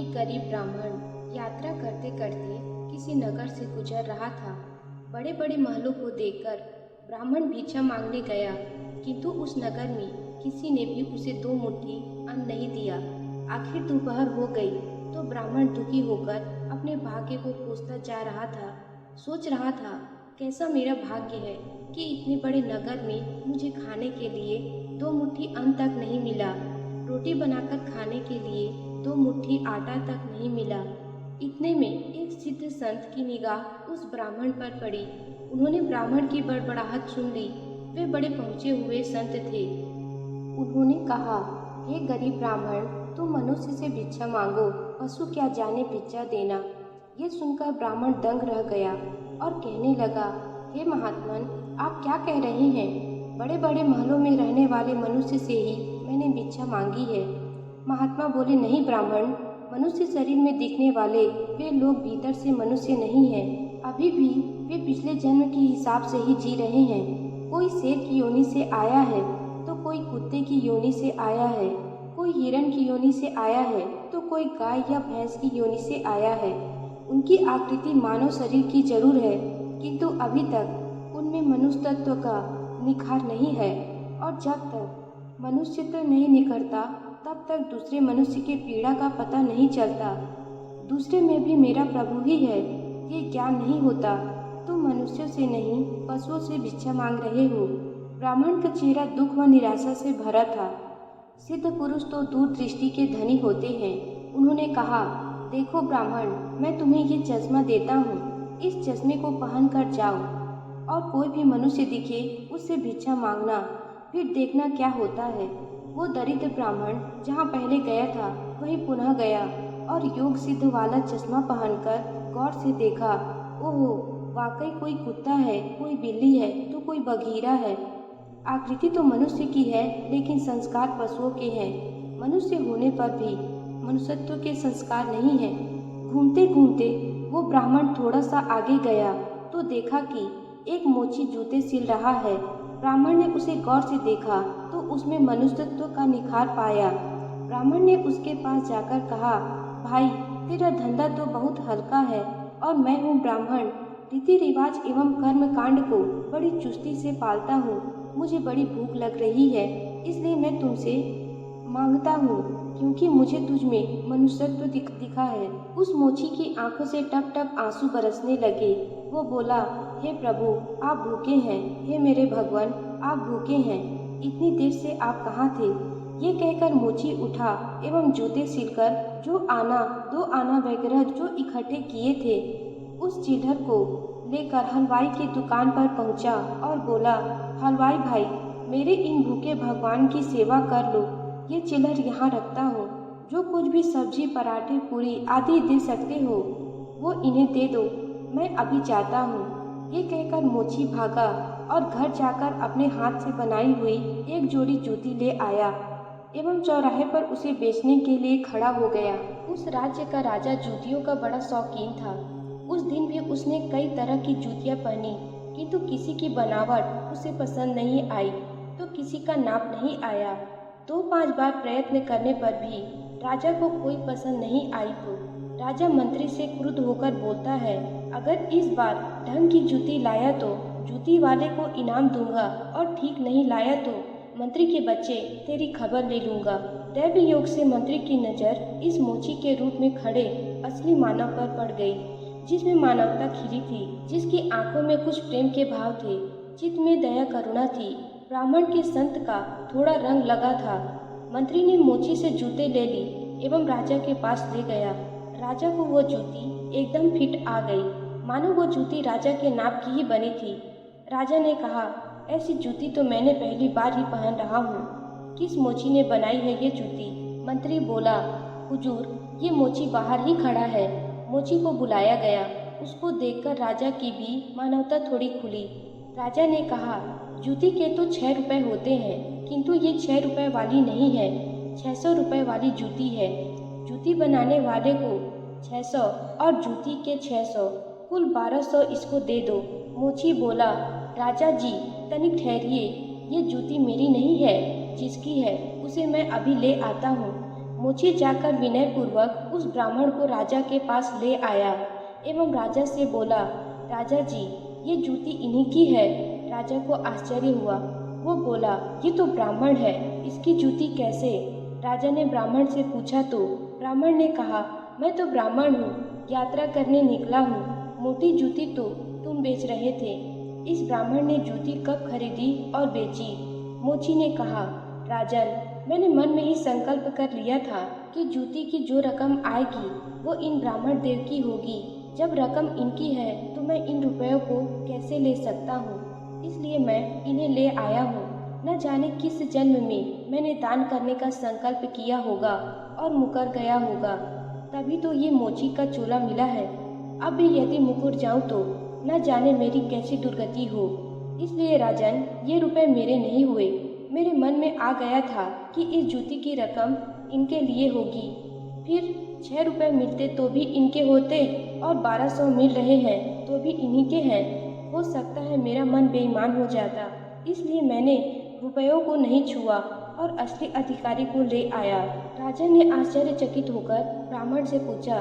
एक गरीब ब्राह्मण यात्रा करते करते किसी नगर से गुजर रहा था। बड़े बड़े महलों को देखकर ब्राह्मण भिक्षा मांगने गया, किंतु उस नगर में किसी ने भी उसे 2 मुट्ठी अन्न नहीं दिया। आखिर दोपहर हो गई तो ब्राह्मण दुखी होकर अपने भाग्य को कोसता जा रहा था। सोच रहा था, कैसा मेरा भाग्य है कि इतने बड़े नगर में मुझे खाने के लिए 2 मुट्ठी अन्न तक नहीं मिला। रोटी बनाकर खाने के लिए 2 मुट्ठी आटा तक नहीं मिला। इतने में एक सिद्ध संत की निगाह उस ब्राह्मण पर पड़ी। उन्होंने ब्राह्मण की बड़बड़ाहट सुन ली। वे बड़े पहुँचे हुए संत थे। उन्होंने कहा, हे गरीब ब्राह्मण, तुम मनुष्य से भिक्षा मांगो, पशु क्या जाने भिक्षा देना। ये सुनकर ब्राह्मण दंग रह गया और कहने लगा, हे महात्मन, आप क्या कह रहे हैं? बड़े बड़े महलों में रहने वाले मनुष्य से ही मैंने भिक्षा मांगी है। महात्मा बोले, नहीं ब्राह्मण, मनुष्य शरीर में दिखने वाले वे लोग भीतर से मनुष्य नहीं हैं। अभी भी वे पिछले जन्म के हिसाब से ही जी रहे हैं। कोई शेर की योनि से आया है तो कोई कुत्ते की योनि से आया है, कोई हिरण की योनि से आया है तो कोई गाय या भैंस की योनि से आया है। उनकी आकृति मानव शरीर की जरूर है, किंतु अभी तक उनमें मनुष्य तत्व का निखार नहीं है। और जब तक मनुष्यत्व नहीं निखरता तब तक दूसरे मनुष्य के पीड़ा का पता नहीं चलता। दूसरे में भी मेरा प्रभु ही है, ये ज्ञान नहीं होता। तुम मनुष्यों से नहीं, पशुओं से भिक्षा मांग रहे हो। ब्राह्मण का चेहरा दुख व निराशा से भरा था। सिद्ध पुरुष तो दूरदृष्टि के धनी होते हैं। उन्होंने कहा, देखो ब्राह्मण, मैं तुम्हें ये चश्मा देता हूँ, इस चश्मे को पहन कर जाओ और कोई भी मनुष्य दिखे उससे भिक्षा मांगना, फिर देखना क्या होता है। वो दरिद्र ब्राह्मण जहाँ पहले गया था वहीं पुनः गया और योग सिद्ध वाला चश्मा पहनकर गौर से देखा। ओहो, वाकई कोई कुत्ता है, कोई बिल्ली है तो कोई बघीरा है। आकृति तो मनुष्य की है, लेकिन संस्कार पशुओं के हैं। मनुष्य होने पर भी मनुष्यत्व के संस्कार नहीं है। घूमते घूमते वो ब्राह्मण थोड़ा सा आगे गया तो देखा कि एक मोची जूते सिल रहा है। ब्राह्मण ने उसे गौर से देखा तो उसमें मनुष्यत्व का निखार पाया। ब्राह्मण ने उसके पास जाकर कहा, भाई, तेरा धंधा तो बहुत हल्का है और मैं हूँ ब्राह्मण। रीति रिवाज एवं कर्म कांड को बड़ी चुस्ती से पालता हूँ। मुझे बड़ी भूख लग रही है, इसलिए मैं तुमसे मांगता हूँ, क्योंकि मुझे तुझ में मनुष्यत्व दिखा है। उस मोची की आंखों से टप टप आंसू बरसने लगे। वो बोला, हे प्रभु, आप भूखे हैं। हे मेरे भगवान, आप भूखे हैं। इतनी देर से आप कहाँ थे? ये कहकर मोची उठा एवं जूते सिलकर जो आना 2 आना वगैरह जो इकट्ठे किए थे उस चिल्हर को लेकर हलवाई की दुकान पर पहुंचा और बोला, हलवाई भाई, मेरे इन भूखे भगवान की सेवा कर लो। ये चिल्हर यहाँ रखता हूँ। जो कुछ भी सब्जी, पराठे, पूरी आदि दे सकते हो वो इन्हें दे दो। मैं अभी जाता हूँ। ये कहकर मोची भागा और घर जाकर अपने हाथ से बनाई हुई एक जोड़ी जूती ले आया एवं चौराहे पर उसे बेचने के लिए खड़ा हो गया। उस राज्य का राजा जूतियों का बड़ा शौकीन था। उस दिन भी उसने कई तरह की जूतियाँ पहनी, किंतु किसी की बनावट उसे पसंद नहीं आई तो किसी का नाप नहीं आया। 2-5 बार प्रयत्न करने पर भी राजा को कोई पसंद नहीं आई तो राजा मंत्री से क्रुद्ध होकर बोलता है, अगर इस बार ढंग की जूती लाया तो जूती वाले को इनाम दूंगा और ठीक नहीं लाया तो मंत्री के बच्चे तेरी खबर ले लूंगा। दैव योग से मंत्री की नज़र इस मोची के रूप में खड़े असली मानव पर पड़ गई, जिसमें मानवता खिली थी, जिसकी आंखों में कुछ प्रेम के भाव थे, चित्त में दया करुणा थी। ब्राह्मण के संत का थोड़ा रंग लगा था। मंत्री ने मोची से जूते ले ली एवं राजा के पास ले गया। राजा को वो जूती एकदम फिट आ गई, मानो वो जूती राजा के नाप की ही बनी थी। राजा ने कहा, ऐसी जूती तो मैंने पहली बार ही पहन रहा हूँ। किस मोची ने बनाई है ये जूती? मंत्री बोला, हुजूर, ये मोची बाहर ही खड़ा है। मोची को बुलाया गया। उसको देखकर राजा की भी मानवता थोड़ी खुली। राजा ने कहा, जूती के तो 6 रुपए होते हैं, किंतु ये 6 रुपए वाली नहीं है, 600 रुपए वाली जूती है। जूती बनाने वाले को 600 और जूती के 600, कुल 1200 इसको दे दो। मोची बोला, राजा जी, तनिक ठहरिए, ये जूती मेरी नहीं है, जिसकी है उसे मैं अभी ले आता हूँ। मोची जाकर विनयपूर्वक उस ब्राह्मण को राजा के पास ले आया एवं राजा से बोला, राजा जी, ये जूती इन्हीं की है। राजा को आश्चर्य हुआ। वो बोला, ये तो ब्राह्मण है, इसकी जूती कैसे? राजा ने ब्राह्मण से पूछा तो ब्राह्मण ने कहा, मैं तो ब्राह्मण हूँ, यात्रा करने निकला हूँ। मोटी जूती तो तुम बेच रहे थे। इस ब्राह्मण ने जूती कब खरीदी और बेची? मोची ने कहा, राजन, मैंने मन में ही संकल्प कर लिया था कि जूती की जो रकम आएगी वो इन ब्राह्मण देव की होगी। जब रकम इनकी है तो मैं इन रुपयों को कैसे ले सकता हूँ, इसलिए मैं इन्हें ले आया हूँ। न जाने किस जन्म में मैंने दान करने का संकल्प किया होगा और मुकर गया होगा, तभी तो ये मोची का चोला मिला है। अब भी यदि मुकर जाऊँ तो न जाने मेरी कैसी दुर्गति हो। इसलिए राजन, ये रुपए मेरे नहीं हुए। मेरे मन में आ गया था कि इस जूती की रकम इनके लिए होगी। फिर 6 रुपए मिलते तो भी इनके होते और 1200 मिल रहे हैं तो भी इन्हीं के हैं। हो सकता है मेरा मन बेईमान हो जाता, इसलिए मैंने रुपयों को नहीं छुआ और असली अधिकारी को ले आया। राजा ने आश्चर्यचकित होकर ब्राह्मण से पूछा,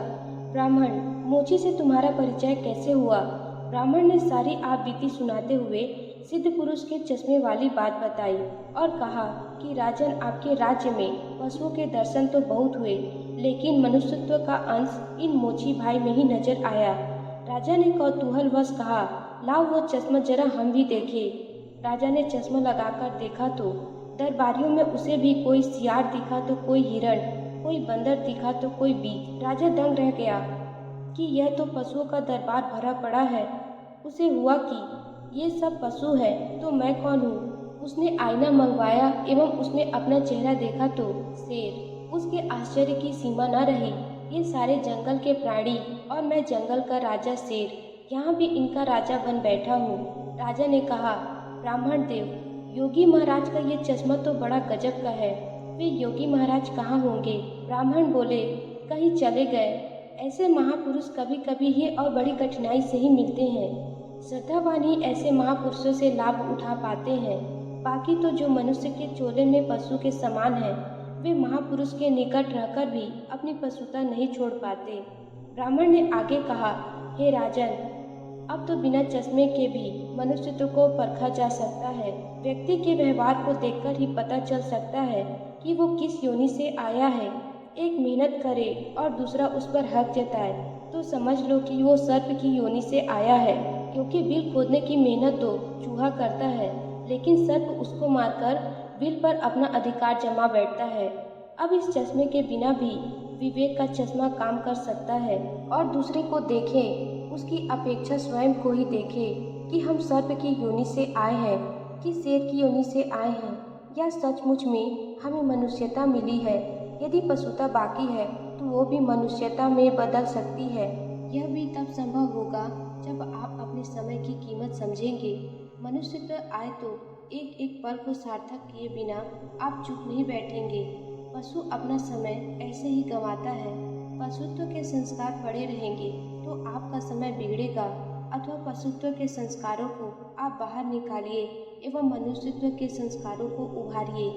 ब्राह्मण, मोची से तुम्हारा परिचय कैसे हुआ? ब्राह्मण ने सारी आप बीती सुनाते हुए सिद्ध पुरुष के चश्मे वाली बात बताई और कहा कि राजन, आपके राज्य में पशुओं के दर्शन तो बहुत हुए, लेकिन मनुष्यत्व का अंश इन मोची भाई में ही नजर आया। राजा ने कौतूहलवश कहा, लाओ वो चश्मा जरा हम भी देखें। राजा ने चश्मा लगाकर देखा तो दरबारियों में उसे भी कोई सियार दिखा तो कोई हिरण, कोई बंदर दिखा तो कोई बीज। राजा दंग रह गया कि यह तो पशुओं का दरबार भरा पड़ा है। उसे हुआ कि ये सब पशु है तो मैं कौन हूँ। उसने आईना मंगवाया एवं उसमें अपना चेहरा देखा तो शेर। उसके आश्चर्य की सीमा न रही। ये सारे जंगल के प्राणी और मैं जंगल का राजा शेर, यहाँ भी इनका राजा बन बैठा हूँ। राजा ने कहा, ब्राह्मण देव, योगी महाराज का ये चश्मा तो बड़ा गजब का है। वे योगी महाराज कहाँ होंगे? ब्राह्मण बोले, कहीं चले गए। ऐसे महापुरुष कभी कभी ही और बड़ी कठिनाई से ही मिलते हैं। श्रद्धावान ही ऐसे महापुरुषों से लाभ उठा पाते हैं। बाकी तो जो मनुष्य के चोले में पशु के समान है, वे महापुरुष के निकट रहकर भी अपनी पशुता नहीं छोड़ पाते। ब्राह्मण ने आगे कहा, हे राजन, अब तो बिना चश्मे के भी मनुष्यत्व को परखा जा सकता है। व्यक्ति के व्यवहार को देखकर ही पता चल सकता है कि वो किस योनि से आया है। एक मेहनत करे और दूसरा उस पर हक जताए तो समझ लो कि वो सर्प की योनि से आया है, क्योंकि बिल खोदने की मेहनत तो चूहा करता है, लेकिन सर्प उसको मारकर बिल पर अपना अधिकार जमा बैठता है। अब इस चश्मे के बिना भी विवेक का चश्मा काम कर सकता है और दूसरे को देखे उसकी अपेक्षा स्वयं को ही देखे कि हम सर्प की योनि से आए हैं कि शेर की योनि से आए हैं, या सचमुच में हमें मनुष्यता मिली है। यदि पशुता बाकी है तो वो भी मनुष्यता में बदल सकती है। यह भी तब संभव होगा जब आप अपने समय की कीमत समझेंगे। मनुष्यत्व आए तो एक एक पल को सार्थक किए बिना आप चुप नहीं बैठेंगे। पशु अपना समय ऐसे ही गंवाता है। पशुत्व के संस्कार पड़े रहेंगे तो आपका समय बिगड़ेगा, अथवा पशुत्व के संस्कारों को आप बाहर निकालिए एवं मनुष्यत्व के संस्कारों को उभारिए।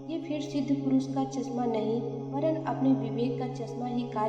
ये फिर सिद्ध पुरुष का चश्मा नहीं वरन अपने विवेक का चश्मा ही कार्य